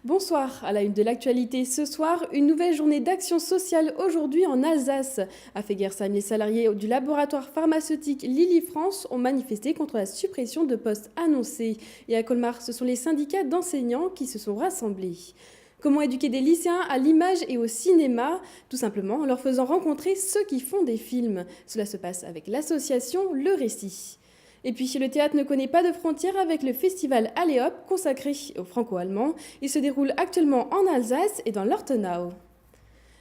Bonsoir, à la une de l'actualité ce soir, une nouvelle journée d'action sociale aujourd'hui en Alsace. À Fegersheim, les salariés du laboratoire pharmaceutique Lilly France ont manifesté contre la suppression de postes annoncés. Et à Colmar, ce sont les syndicats d'enseignants qui se sont rassemblés. Comment éduquer des lycéens à l'image et au cinéma? Tout simplement en leur faisant rencontrer ceux qui font des films. Cela se passe avec l'association Le Récit. Et puis, le théâtre ne connaît pas de frontières avec le festival Alléop consacré aux franco-allemands. Il se déroule actuellement en Alsace et dans l'Ortenau.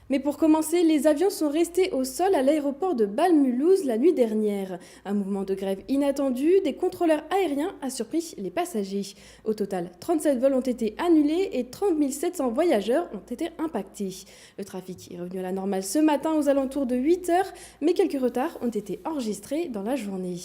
Mais pour commencer, les avions sont restés au sol à l'aéroport de Bâle-Mulhouse la nuit dernière. Un mouvement de grève inattendu des contrôleurs aériens a surpris les passagers. Au total, 37 vols ont été annulés et 30 700 voyageurs ont été impactés. Le trafic est revenu à la normale ce matin aux alentours de 8 heures, mais quelques retards ont été enregistrés dans la journée.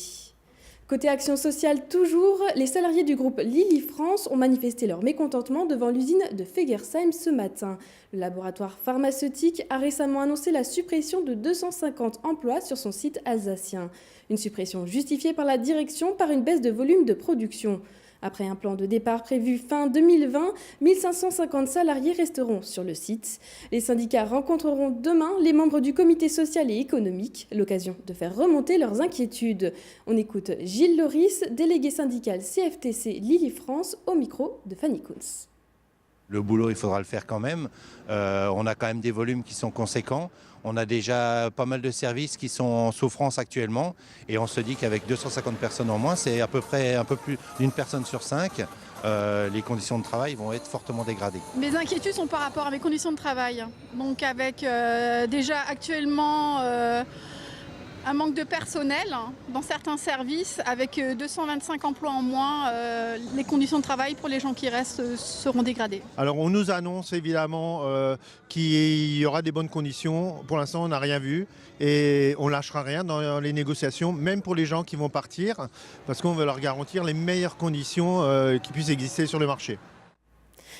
Côté action sociale toujours, les salariés du groupe Lilly France ont manifesté leur mécontentement devant l'usine de Fegersheim ce matin. Le laboratoire pharmaceutique a récemment annoncé la suppression de 250 emplois sur son site alsacien. Une suppression justifiée par la direction par une baisse de volume de production. Après un plan de départ prévu fin 2020, 1550 salariés resteront sur le site. Les syndicats rencontreront demain les membres du comité social et économique, l'occasion de faire remonter leurs inquiétudes. On écoute Gilles Loris, délégué syndical CFTC Lilly France, au micro de Fanny Kunz. Le boulot, il faudra le faire quand même. On a quand même des volumes qui sont conséquents. On a déjà pas mal de services qui sont en souffrance actuellement. Et on se dit qu'avec 250 personnes en moins, c'est à peu près un peu plus d'une personne sur 5. Les conditions de travail vont être fortement dégradées. Mes inquiétudes sont par rapport à mes conditions de travail. Donc avec déjà actuellement un manque de personnel dans certains services, avec 225 emplois en moins, les conditions de travail pour les gens qui restent seront dégradées. Alors on nous annonce évidemment qu'il y aura des bonnes conditions. Pour l'instant on n'a rien vu et on ne lâchera rien dans les négociations, même pour les gens qui vont partir, parce qu'on veut leur garantir les meilleures conditions qui puissent exister sur le marché.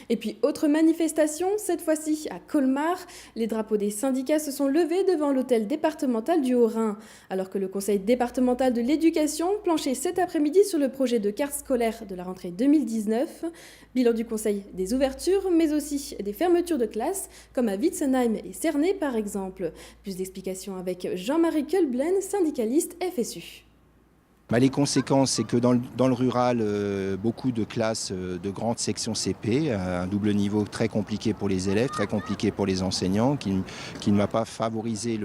Et puis, autre manifestation, cette fois-ci à Colmar. Les drapeaux des syndicats se sont levés devant l'hôtel départemental du Haut-Rhin. Alors que le conseil départemental de l'éducation planchait cet après-midi sur le projet de carte scolaire de la rentrée 2019. Bilan du conseil des ouvertures, mais aussi des fermetures de classes, comme à Witzenheim et Cernay par exemple. Plus d'explications avec Jean-Marie Kölblen, syndicaliste FSU. Les conséquences, c'est que dans le rural, beaucoup de classes de grandes sections CP, un double niveau très compliqué pour les élèves, très compliqué pour les enseignants, qui ne va pas favoriser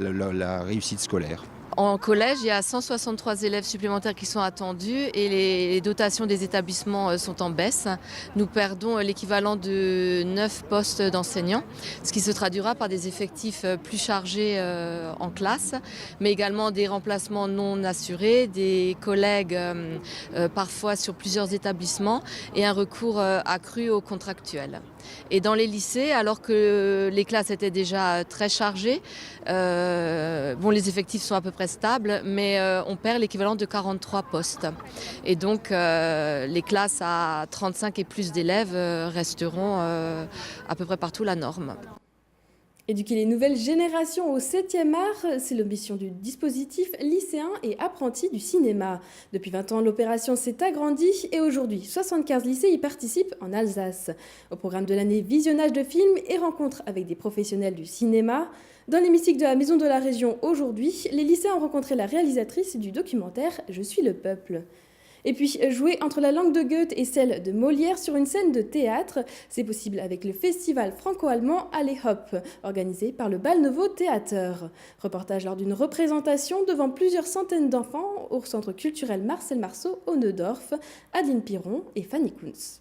la réussite scolaire. En collège, il y a 163 élèves supplémentaires qui sont attendus et les dotations des établissements sont en baisse. Nous perdons l'équivalent de 9 postes d'enseignants, ce qui se traduira par des effectifs plus chargés en classe, mais également des remplacements non assurés, des collègues parfois sur plusieurs établissements et un recours accru aux contractuels. Et dans les lycées, alors que les classes étaient déjà très chargées, les effectifs sont à peu près stables, mais on perd l'équivalent de 43 postes. Et donc les classes à 35 et plus d'élèves resteront à peu près partout la norme. Éduquer les nouvelles générations au 7e art, c'est l'ambition du dispositif lycéen et apprenti du cinéma. Depuis 20 ans, l'opération s'est agrandie et aujourd'hui, 75 lycées y participent en Alsace. Au programme de l'année, visionnage de films et rencontres avec des professionnels du cinéma. Dans l'hémicycle de la Maison de la Région aujourd'hui, les lycéens ont rencontré la réalisatrice du documentaire « Je suis le peuple ». Et puis, jouer entre la langue de Goethe et celle de Molière sur une scène de théâtre, c'est possible avec le festival franco-allemand Allez Hop, organisé par le Bâle-Nouveau Theater. Reportage lors d'une représentation devant plusieurs centaines d'enfants au centre culturel Marcel Marceau au Neudorf, Adeline Piron et Fanny Kunz.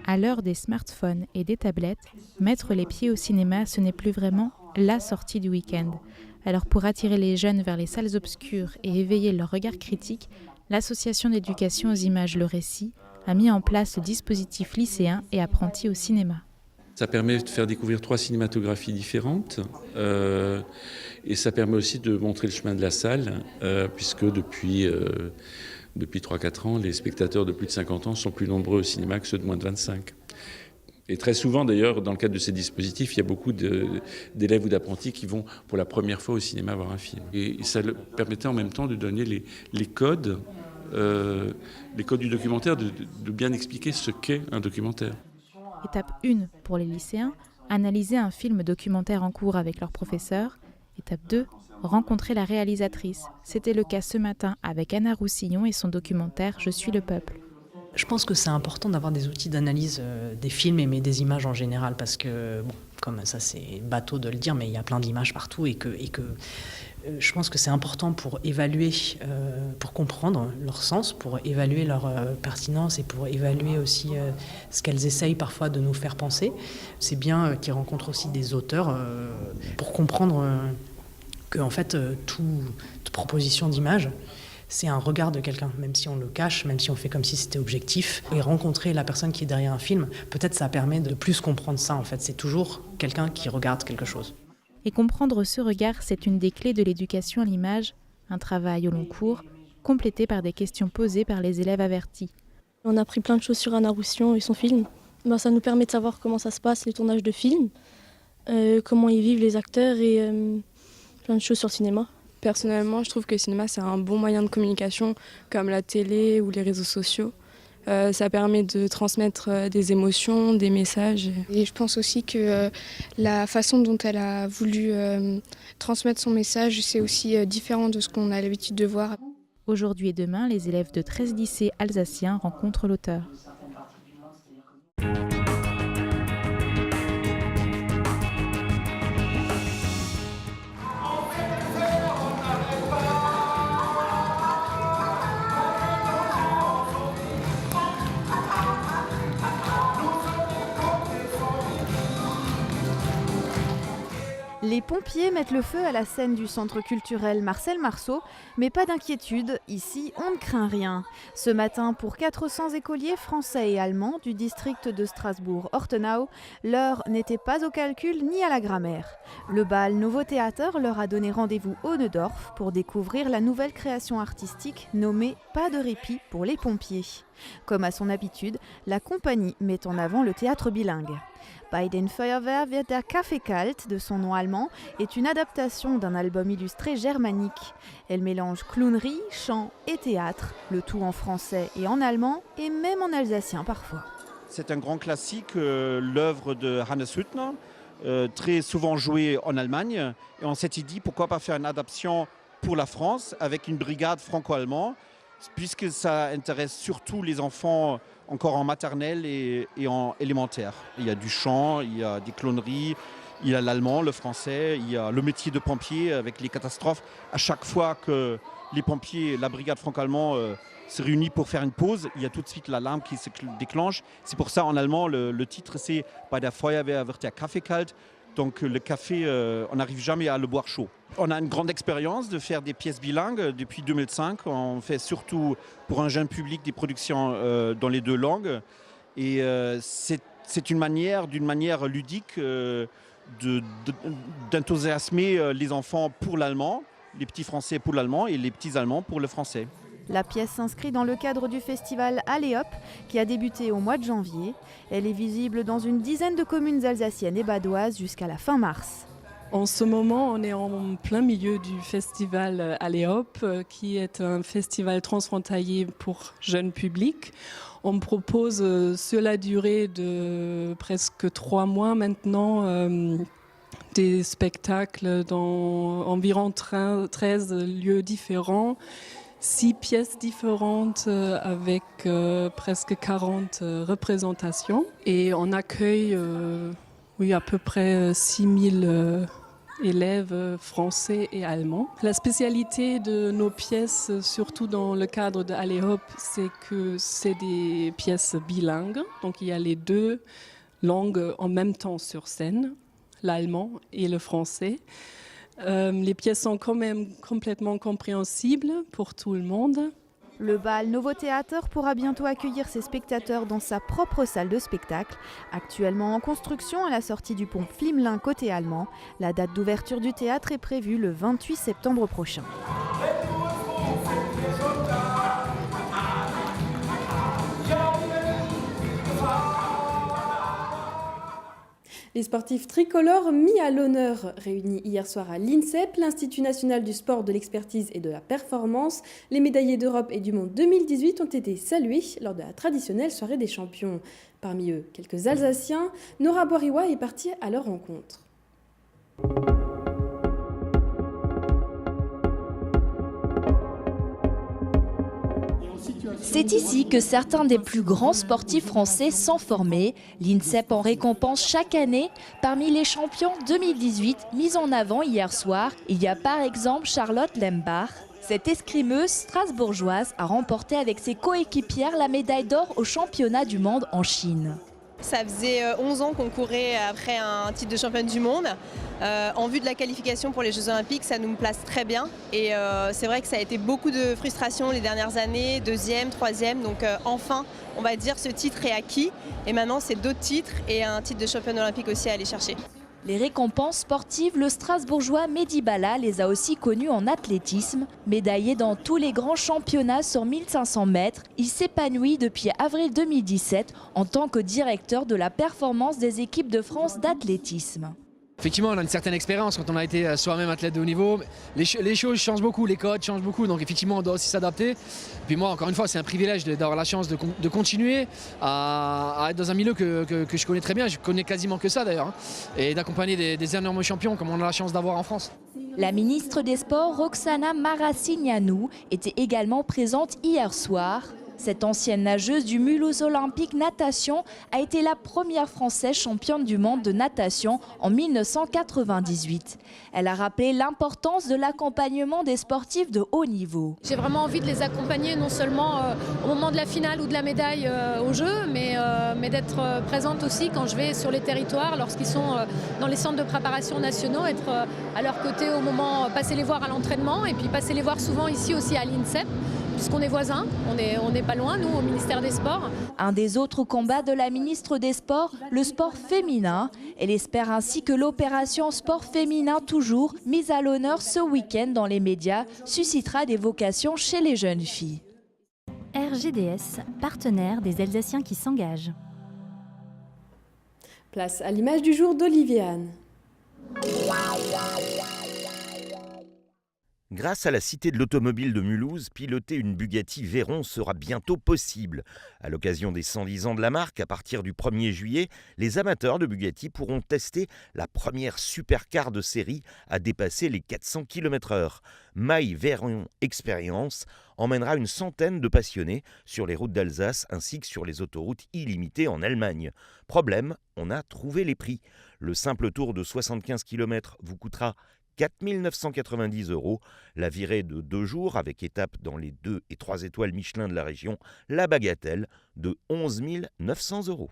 À l'heure des smartphones et des tablettes, mettre les pieds au cinéma, ce n'est plus vraiment la sortie du week-end. Alors pour attirer les jeunes vers les salles obscures et éveiller leur regard critique, l'association d'éducation aux images Le Récit a mis en place le dispositif lycéen et apprenti au cinéma. Ça permet de faire découvrir 3 cinématographies différentes et ça permet aussi de montrer le chemin de la salle puisque depuis 3-4 ans, les spectateurs de plus de 50 ans sont plus nombreux au cinéma que ceux de moins de 25. Et très souvent, d'ailleurs, dans le cadre de ces dispositifs, il y a beaucoup d'élèves ou d'apprentis qui vont pour la première fois au cinéma voir un film. Et ça permettait en même temps de donner les codes du documentaire, de bien expliquer ce qu'est un documentaire. Étape 1 pour les lycéens, analyser un film documentaire en cours avec leur professeur. Étape 2, rencontrer la réalisatrice. C'était le cas ce matin avec Anna Roussillon et son documentaire « Je suis le peuple ». Je pense que c'est important d'avoir des outils d'analyse des films mais des images en général, parce que, bon, comme ça c'est bateau de le dire, mais il y a plein d'images partout et que je pense que c'est important pour évaluer, pour comprendre leur sens, pour évaluer leur pertinence et pour évaluer aussi ce qu'elles essayent parfois de nous faire penser. C'est bien qu'ils rencontrent aussi des auteurs pour comprendre que en fait, toute proposition d'image, c'est un regard de quelqu'un, même si on le cache, même si on fait comme si c'était objectif. Et rencontrer la personne qui est derrière un film, peut-être ça permet de plus comprendre ça, en fait. C'est toujours quelqu'un qui regarde quelque chose. Et comprendre ce regard, c'est une des clés de l'éducation à l'image, un travail au long cours, complété par des questions posées par les élèves avertis. On a appris plein de choses sur Anna Roussillon et son film. Ça nous permet de savoir comment ça se passe, les tournages de films, comment y vivent les acteurs et plein de choses sur le cinéma. Personnellement, je trouve que le cinéma, c'est un bon moyen de communication, comme la télé ou les réseaux sociaux. Ça permet de transmettre des émotions, des messages. Et je pense aussi que la façon dont elle a voulu transmettre son message, c'est aussi différent de ce qu'on a l'habitude de voir. Aujourd'hui et demain, les élèves de 13 lycées alsaciens rencontrent l'auteur. Les pompiers mettent le feu à la scène du centre culturel Marcel Marceau, mais pas d'inquiétude, ici on ne craint rien. Ce matin, pour 400 écoliers français et allemands du district de Strasbourg-Ortenau, l'heure n'était pas au calcul ni à la grammaire. Le bal Nouveau Theater leur a donné rendez-vous au Neudorf pour découvrir la nouvelle création artistique nommée Pas de répit pour les pompiers. Comme à son habitude, la compagnie met en avant le théâtre bilingue. Bei den Feuerwehr wird der Kaffee kalt, de son nom allemand, est une adaptation d'un album illustré germanique. Elle mélange clownerie, chant et théâtre, le tout en français et en allemand, et même en alsacien parfois. C'est un grand classique, l'œuvre de Hannes Hüttner, très souvent jouée en Allemagne. Et on s'est dit, pourquoi pas faire une adaptation pour la France avec une brigade franco-allemande, puisque ça intéresse surtout les enfants encore en maternelle et en élémentaire. Il y a du chant, il y a des clowneries, il y a l'allemand, le français, il y a le métier de pompier avec les catastrophes. À chaque fois que les pompiers, la brigade franco-allemande se réunit pour faire une pause, il y a tout de suite l'alarme qui se déclenche. C'est pour ça en allemand, le titre c'est « Bei der Feuerwehr wird der Kaffee kalt ». Donc le café, on n'arrive jamais à le boire chaud. On a une grande expérience de faire des pièces bilingues depuis 2005. On fait surtout pour un jeune public des productions dans les deux langues. Et c'est d'une manière ludique d'enthousiasmer les enfants pour l'allemand, les petits français pour l'allemand et les petits allemands pour le français. La pièce s'inscrit dans le cadre du festival Allez Hop, qui a débuté au mois de janvier. Elle est visible dans une dizaine de communes alsaciennes et badoises jusqu'à la fin mars. En ce moment, on est en plein milieu du festival Allez Hop, qui est un festival transfrontalier pour jeunes publics. On propose sur la durée de presque 3 mois maintenant des spectacles dans environ 13 lieux différents. 6 pièces différentes avec presque 40 représentations. Et on accueille à peu près 6000 élèves français et allemands. La spécialité de nos pièces, surtout dans le cadre de Allez Hop, c'est que c'est des pièces bilingues. Donc il y a les deux langues en même temps sur scène, l'allemand et le français. Les pièces sont quand même complètement compréhensibles pour tout le monde. Le bal Nouveau Theater pourra bientôt accueillir ses spectateurs dans sa propre salle de spectacle, actuellement en construction à la sortie du pont Flimelin côté allemand. La date d'ouverture du théâtre est prévue le 28 septembre prochain. Les sportifs tricolores mis à l'honneur réunis hier soir à l'INSEP, l'Institut national du sport, de l'expertise et de la performance. Les médaillés d'Europe et du monde 2018 ont été salués lors de la traditionnelle soirée des champions. Parmi eux, quelques Alsaciens. Nora Boiriwa est partie à leur rencontre. C'est ici que certains des plus grands sportifs français sont formés. L'INSEP en récompense chaque année. Parmi les champions 2018 mis en avant hier soir, il y a par exemple Charlotte Lembach. Cette escrimeuse strasbourgeoise a remporté avec ses coéquipières la médaille d'or au championnat du monde en Chine. Ça faisait 11 ans qu'on courait après un titre de championne du monde. En vue de la qualification pour les Jeux Olympiques, ça nous place très bien. Et c'est vrai que ça a été beaucoup de frustration les dernières années, 2e, 3e. Donc enfin, on va dire, ce titre est acquis. Et maintenant, c'est d'autres titres et un titre de championne olympique aussi à aller chercher. Les récompenses sportives, le Strasbourgeois Mehdi Bala les a aussi connues en athlétisme. Médaillé dans tous les grands championnats sur 1500 mètres, il s'épanouit depuis avril 2017 en tant que directeur de la performance des équipes de France d'athlétisme. Effectivement, on a une certaine expérience quand on a été soi-même athlète de haut niveau. Les choses changent beaucoup, les codes changent beaucoup, donc effectivement on doit aussi s'adapter. Puis moi, encore une fois, c'est un privilège d'avoir la chance de continuer à être dans un milieu que je connais très bien, je connais quasiment que ça d'ailleurs, et d'accompagner des énormes champions comme on a la chance d'avoir en France. La ministre des Sports, Roxana Maracineanu, était également présente hier soir. Cette ancienne nageuse du Mulhouse Olympique Natation a été la première Française championne du monde de natation en 1998. Elle a rappelé l'importance de l'accompagnement des sportifs de haut niveau. J'ai vraiment envie de les accompagner non seulement au moment de la finale ou de la médaille au jeu, mais d'être présente aussi quand je vais sur les territoires, lorsqu'ils sont dans les centres de préparation nationaux, être à leur côté au moment, passer les voir à l'entraînement et puis passer les voir souvent ici aussi à l'INSEP. Puisqu'on est voisins, on n'est pas loin, nous, au ministère des Sports. Un des autres combats de la ministre des Sports, le sport féminin. Elle espère ainsi que l'opération Sport féminin toujours, mise à l'honneur ce week-end dans les médias, suscitera des vocations chez les jeunes filles. RGDS, partenaire des Alsaciens qui s'engagent. Place à l'image du jour d'Olivier Anne. Grâce à la Cité de l'Automobile de Mulhouse, piloter une Bugatti Veyron sera bientôt possible. À l'occasion des 110 ans de la marque, à partir du 1er juillet, les amateurs de Bugatti pourront tester la première supercar de série à dépasser les 400 km/h. My Veyron Experience emmènera une centaine de passionnés sur les routes d'Alsace ainsi que sur les autoroutes illimitées en Allemagne. Problème, on a trouvé les prix. Le simple tour de 75 km vous coûtera 4 990 €. La virée de 2 jours, avec étape dans les 2 et 3 étoiles Michelin de la région, la bagatelle de 11 900 €.